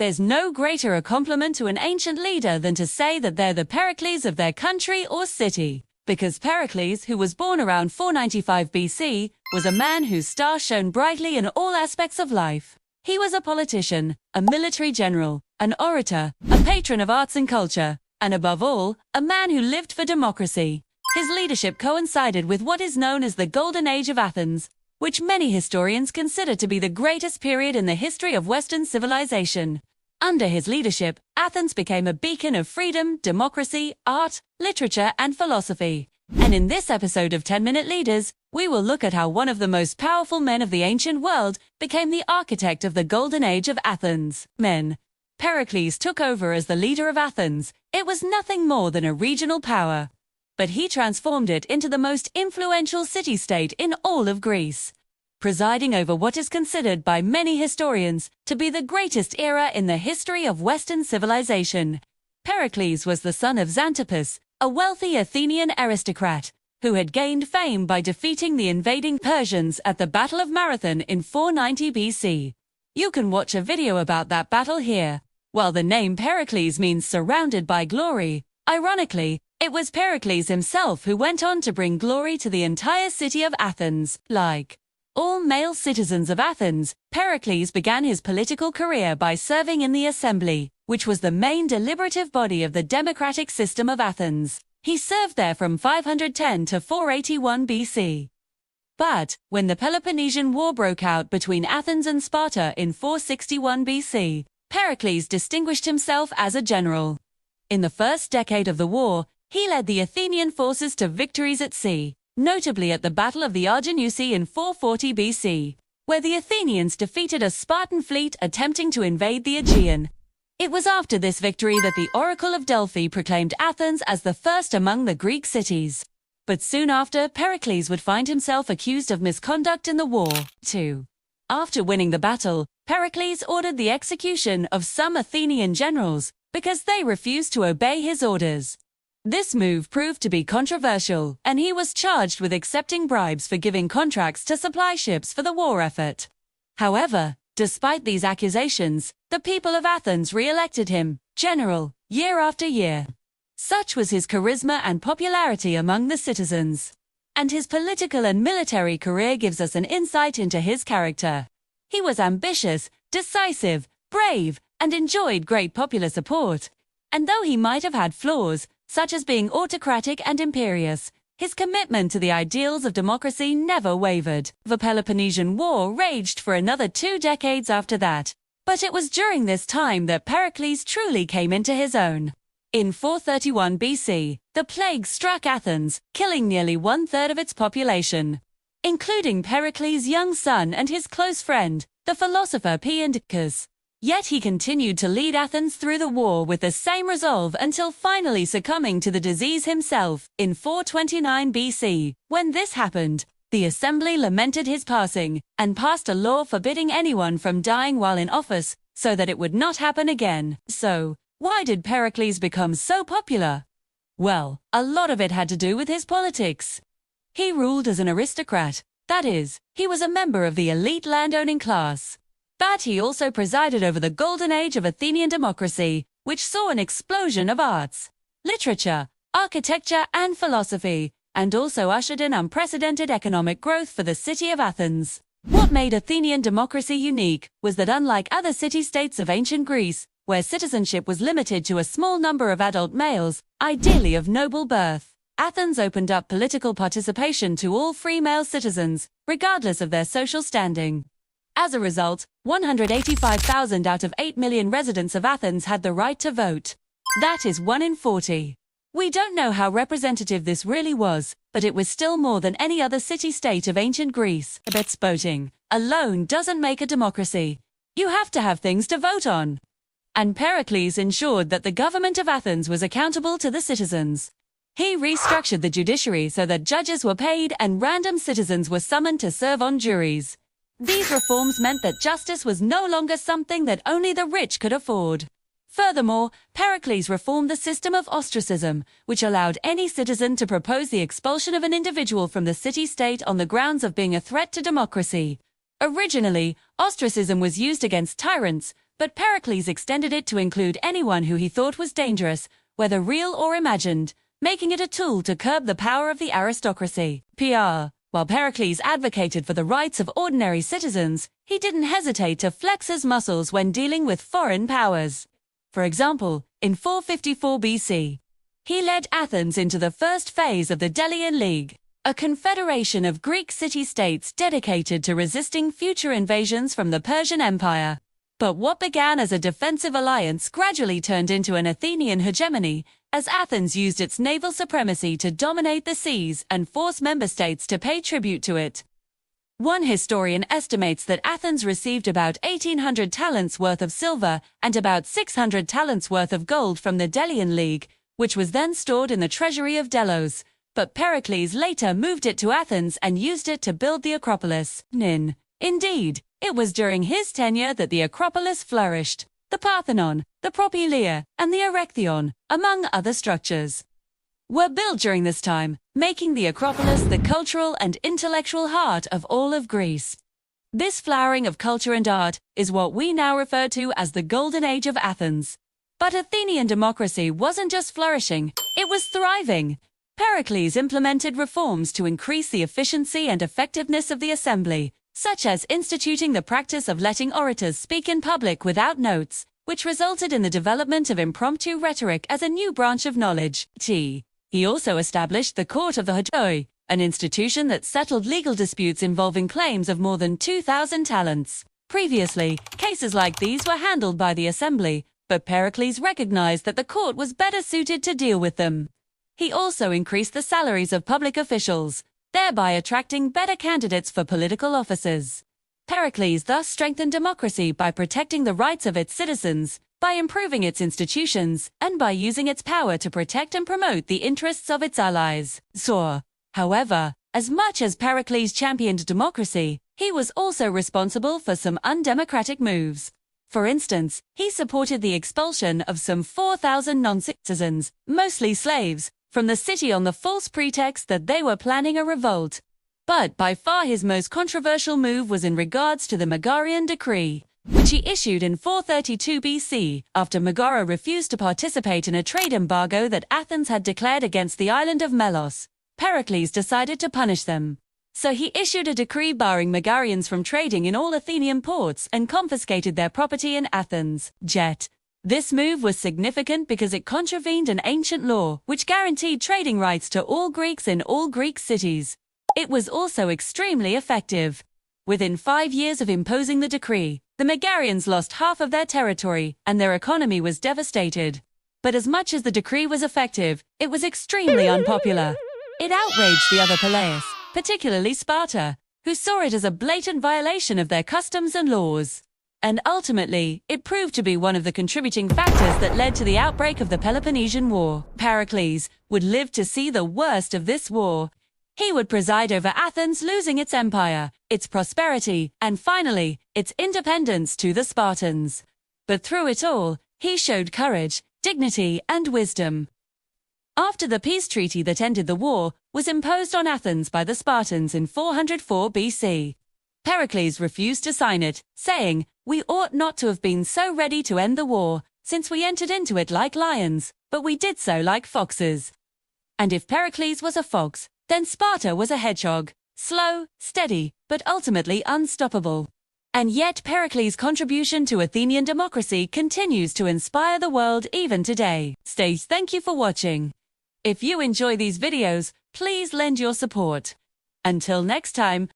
There's no greater a compliment to an ancient leader than to say that they're the Pericles of their country or city. Because Pericles, who was born around 495 BC, was a man whose star shone brightly in all aspects of life. He was a politician, a military general, an orator, a patron of arts and culture, and above all, a man who lived for democracy. His leadership coincided with what is known as the Golden Age of Athens, which many historians consider to be the greatest period in the history of Western civilization. Under his leadership, Athens became a beacon of freedom, democracy, art, literature, and philosophy. And in this episode of 10-Minute Leaders, we will look at how one of the most powerful men of the ancient world became the architect of the Golden Age of Athens. Pericles took over as the leader of Athens. It was nothing more than a regional power. But he transformed it into the most influential city-state in all of Greece, presiding over what is considered by many historians to be the greatest era in the history of Western civilization. Pericles was the son of Xanthippus, a wealthy Athenian aristocrat, who had gained fame by defeating the invading Persians at the Battle of Marathon in 490 BC. You can watch a video about that battle here. While the name Pericles means surrounded by glory, ironically, it was Pericles himself who went on to bring glory to the entire city of Athens. Like all male citizens of Athens, Pericles began his political career by serving in the assembly, which was the main deliberative body of the democratic system of Athens. He served there from 510 to 481 BC. But, when the Peloponnesian War broke out between Athens and Sparta in 461 BC, Pericles distinguished himself as a general. In the first decade of the war, he led the Athenian forces to victories at sea, notably at the Battle of the Arginusi in 440 BC, where the Athenians defeated a Spartan fleet attempting to invade the Aegean. It was after this victory that the Oracle of Delphi proclaimed Athens as the first among the Greek cities. But soon after, Pericles would find himself accused of misconduct in the war, too. After winning the battle, Pericles ordered the execution of some Athenian generals because they refused to obey his orders. This move proved to be controversial, and he was charged with accepting bribes for giving contracts to supply ships for the war effort. However, despite these accusations, the people of Athens re-elected him general year after year. Such was his charisma and popularity among the citizens. And his political and military career gives us an insight into his character. He was ambitious, decisive, brave, and enjoyed great popular support. And though he might have had flaws, such as being autocratic and imperious, his commitment to the ideals of democracy never wavered. The Peloponnesian War raged for another 2 decades after that, but it was during this time that Pericles truly came into his own. In 431 BC, the plague struck Athens, killing nearly 1/3 of its population, including Pericles' young son and his close friend, the philosopher Pericles. Yet he continued to lead Athens through the war with the same resolve until finally succumbing to the disease himself in 429 BC. When this happened, the assembly lamented his passing and passed a law forbidding anyone from dying while in office so that it would not happen again. So, why did Pericles become so popular? Well, a lot of it had to do with his politics. He ruled as an aristocrat, that is, he was a member of the elite landowning class. But he also presided over the Golden Age of Athenian democracy, which saw an explosion of arts, literature, architecture, and philosophy, and also ushered in unprecedented economic growth for the city of Athens. What made Athenian democracy unique was that unlike other city-states of ancient Greece, where citizenship was limited to a small number of adult males, ideally of noble birth, Athens opened up political participation to all free male citizens, regardless of their social standing. As a result, 185,000 out of 8 million residents of Athens had the right to vote. That is 1 in 40. We don't know how representative this really was, but it was still more than any other city-state of ancient Greece. But voting alone doesn't make a democracy. You have to have things to vote on. And Pericles ensured that the government of Athens was accountable to the citizens. He restructured the judiciary so that judges were paid and random citizens were summoned to serve on juries. These reforms meant that justice was no longer something that only the rich could afford. Furthermore, Pericles reformed the system of ostracism, which allowed any citizen to propose the expulsion of an individual from the city-state on the grounds of being a threat to democracy. Originally, ostracism was used against tyrants, but Pericles extended it to include anyone who he thought was dangerous, whether real or imagined, making it a tool to curb the power of the aristocracy. While Pericles advocated for the rights of ordinary citizens, he didn't hesitate to flex his muscles when dealing with foreign powers. For example, in 454 BC, he led Athens into the first phase of the Delian League, a confederation of Greek city-states dedicated to resisting future invasions from the Persian Empire. But what began as a defensive alliance gradually turned into an Athenian hegemony, as Athens used its naval supremacy to dominate the seas and force member states to pay tribute to it. One historian estimates that Athens received about 1,800 talents worth of silver and about 600 talents worth of gold from the Delian League, which was then stored in the treasury of Delos, but Pericles later moved it to Athens and used it to build the Acropolis. Indeed, it was during his tenure that the Acropolis flourished. The Parthenon, the Propylaea, and the Erechtheion, among other structures, were built during this time, making the Acropolis the cultural and intellectual heart of all of Greece. This flowering of culture and art is what we now refer to as the Golden Age of Athens. But Athenian democracy wasn't just flourishing, it was thriving. Pericles implemented reforms to increase the efficiency and effectiveness of the assembly, such as instituting the practice of letting orators speak in public without notes, which resulted in the development of impromptu rhetoric as a new branch of knowledge. He also established the Court of the Hedoi, an institution that settled legal disputes involving claims of more than 2,000 talents. Previously, cases like these were handled by the assembly, but Pericles recognized that the court was better suited to deal with them. He also increased the salaries of public officials, thereby attracting better candidates for political offices. Pericles thus strengthened democracy by protecting the rights of its citizens, by improving its institutions, and by using its power to protect and promote the interests of its allies. However, as much as Pericles championed democracy, he was also responsible for some undemocratic moves. For instance, he supported the expulsion of some 4,000 non-citizens, mostly slaves, from the city on the false pretext that they were planning a revolt. But by far his most controversial move was in regards to the Megarian decree, which he issued in 432 BC, after Megara refused to participate in a trade embargo that Athens had declared against the island of Melos. Pericles decided to punish them. So he issued a decree barring Megarians from trading in all Athenian ports and confiscated their property in Athens. This move was significant because it contravened an ancient law which guaranteed trading rights to all Greeks in all Greek cities. It was also extremely effective. Within 5 years of imposing the decree, the Megarians lost half of their territory and their economy was devastated. But as much as the decree was effective, it was extremely unpopular. It outraged the other Peleus, particularly Sparta, who saw it as a blatant violation of their customs and laws. And ultimately, it proved to be one of the contributing factors that led to the outbreak of the Peloponnesian War. Pericles would live to see the worst of this war. He would preside over Athens losing its empire, its prosperity, and finally, its independence to the Spartans. But through it all, he showed courage, dignity, and wisdom. After the peace treaty that ended the war was imposed on Athens by the Spartans in 404 BC, Pericles refused to sign it, saying, "We ought not to have been so ready to end the war, since we entered into it like lions, but we did so like foxes." And if Pericles was a fox, then Sparta was a hedgehog, slow, steady, but ultimately unstoppable. And yet Pericles' contribution to Athenian democracy continues to inspire the world even today. Thank you for watching. If you enjoy these videos, please lend your support. Until next time,